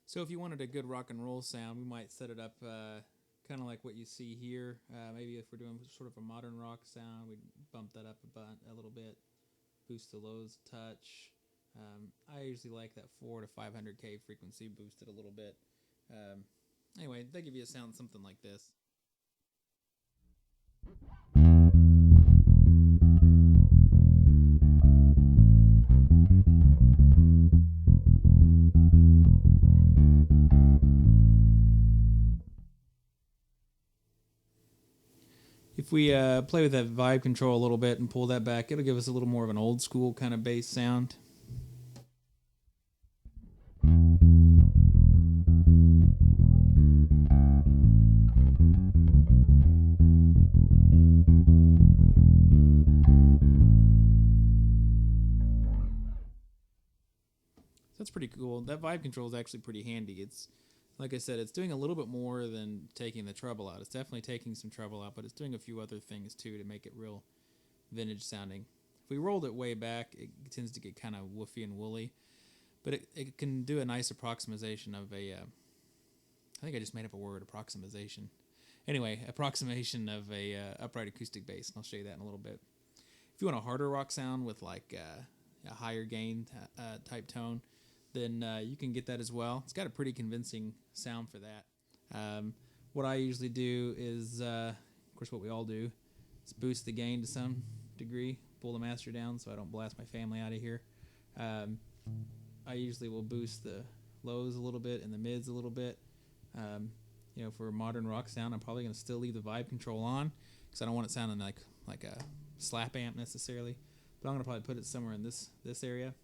So if you wanted a good rock and roll sound, we might set it up kind of like what you see here. Maybe if we're doing sort of a modern rock sound, we'd bump that up a little bit, boost the lows a touch. I usually like that 4 to 500K frequency boosted a little bit. Anyway, they give you a sound something like this. If we play with that vibe control a little bit and pull that back, it'll give us a little more of an old school kind of bass sound. That's pretty cool. That vibe control is actually pretty handy. It's, like I said, it's doing a little bit more than taking the treble out. It's definitely taking some treble out, but it's doing a few other things too to make it real vintage sounding. If we rolled it way back, it tends to get kind of woofy and woolly, but it can do a nice approximation of a, I think I just made up a word, approximation. Anyway, approximation of a upright acoustic bass, and I'll show you that in a little bit. If you want a harder rock sound with like a higher gain type tone, then you can get that as well. It's got a pretty convincing sound for that. What I usually do is, of course what we all do, is boost the gain to some degree, pull the master down so I don't blast my family out of here. I usually will boost the lows a little bit and the mids a little bit. For a modern rock sound, I'm probably going to still leave the vibe control on because I don't want it sounding like a slap amp necessarily. But I'm going to probably put it somewhere in this area.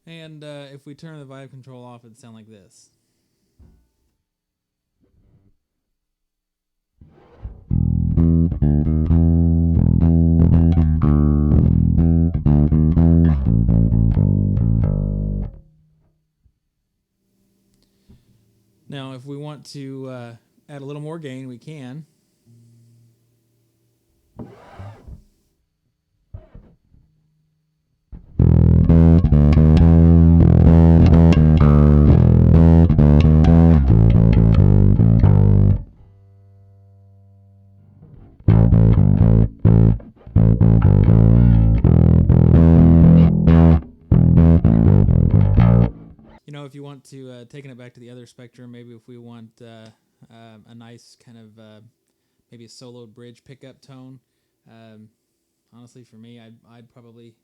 And if we turn the vibe control off, it'd sound like this. Now, if we want to add a little more gain, we can. If you want to taking it back to the other spectrum, maybe if we want a nice kind of maybe a soloed bridge pickup tone, honestly for me, I'd probably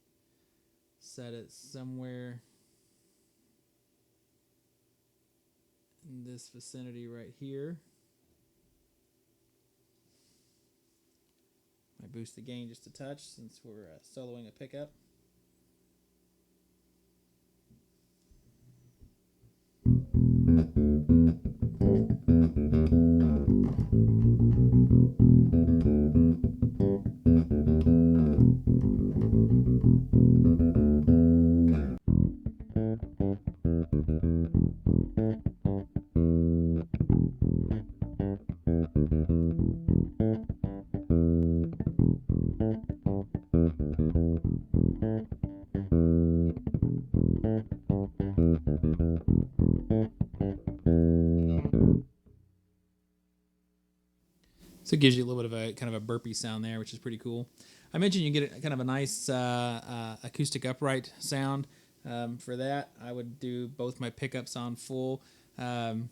set it somewhere in this vicinity right here. I boost the gain just a touch since we're soloing a pickup. So it gives you a little bit of a kind of a burpy sound there, which is pretty cool. I mentioned you get kind of a nice acoustic upright sound. For that, I would do both my pickups on full, and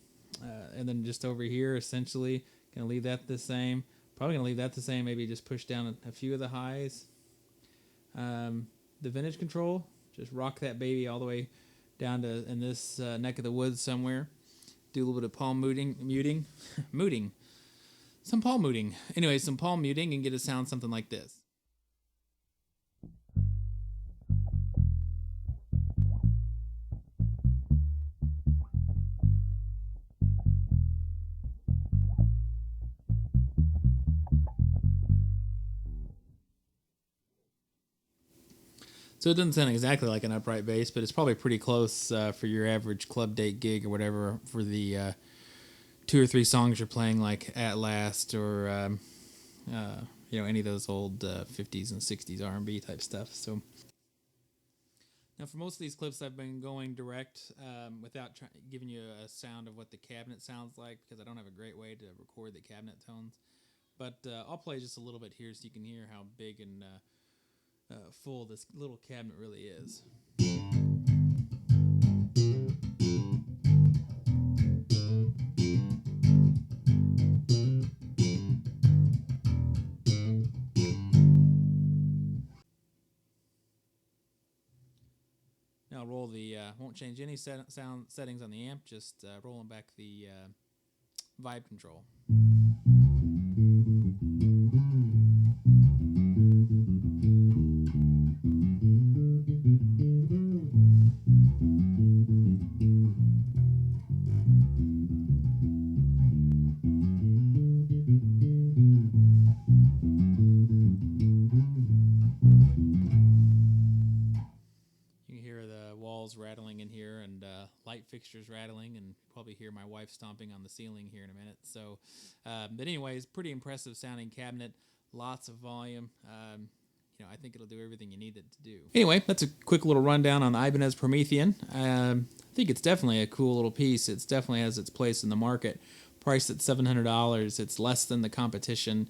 then just over here, essentially, gonna leave that the same. Probably gonna leave that the same. Maybe just push down a few of the highs. The vintage control, just rock that baby all the way down to in this neck of the woods somewhere. Do a little bit of palm muting. Some palm muting. Anyway, some palm muting and get a sound something like this. So it doesn't sound exactly like an upright bass, but it's probably pretty close for your average club date gig or whatever for the 2 or 3 songs you're playing, like At Last or any of those old 50s and 60s R&B type stuff. So now for most of these clips, I've been going direct without giving you a sound of what the cabinet sounds like, because I don't have a great way to record the cabinet tones. But I'll play just a little bit here so you can hear how big and full this little cabinet really is. Now I'll roll the, won't change any sound settings on the amp, just rolling back the vibe control. Rattling in here, and light fixtures rattling, and probably hear my wife stomping on the ceiling here in a minute. So but anyways, pretty impressive sounding cabinet, lots of volume. I think it'll do everything you need it to do. Anyway, that's a quick little rundown on the Ibanez Promethean. I think it's definitely a cool little piece. It definitely has its place in the market. Priced at $700, it's less than the competition.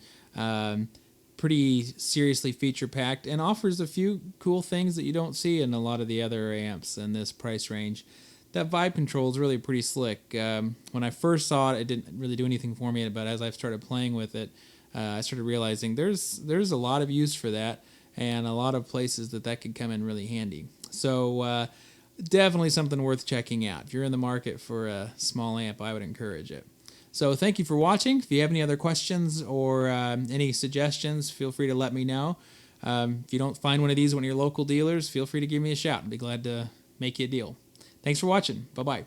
Pretty seriously feature packed, and offers a few cool things that you don't see in a lot of the other amps in this price range. That vibe control is really pretty slick. When I first saw it, it didn't really do anything for me, but as I've started playing with it, I started realizing there's a lot of use for that, and a lot of places that could come in really handy. So definitely something worth checking out. If you're in the market for a small amp, I would encourage it. So thank you for watching. If you have any other questions or any suggestions, feel free to let me know. If you don't find one of these at one of your local dealers, feel free to give me a shout. I'd be glad to make you a deal. Thanks for watching. Bye-bye.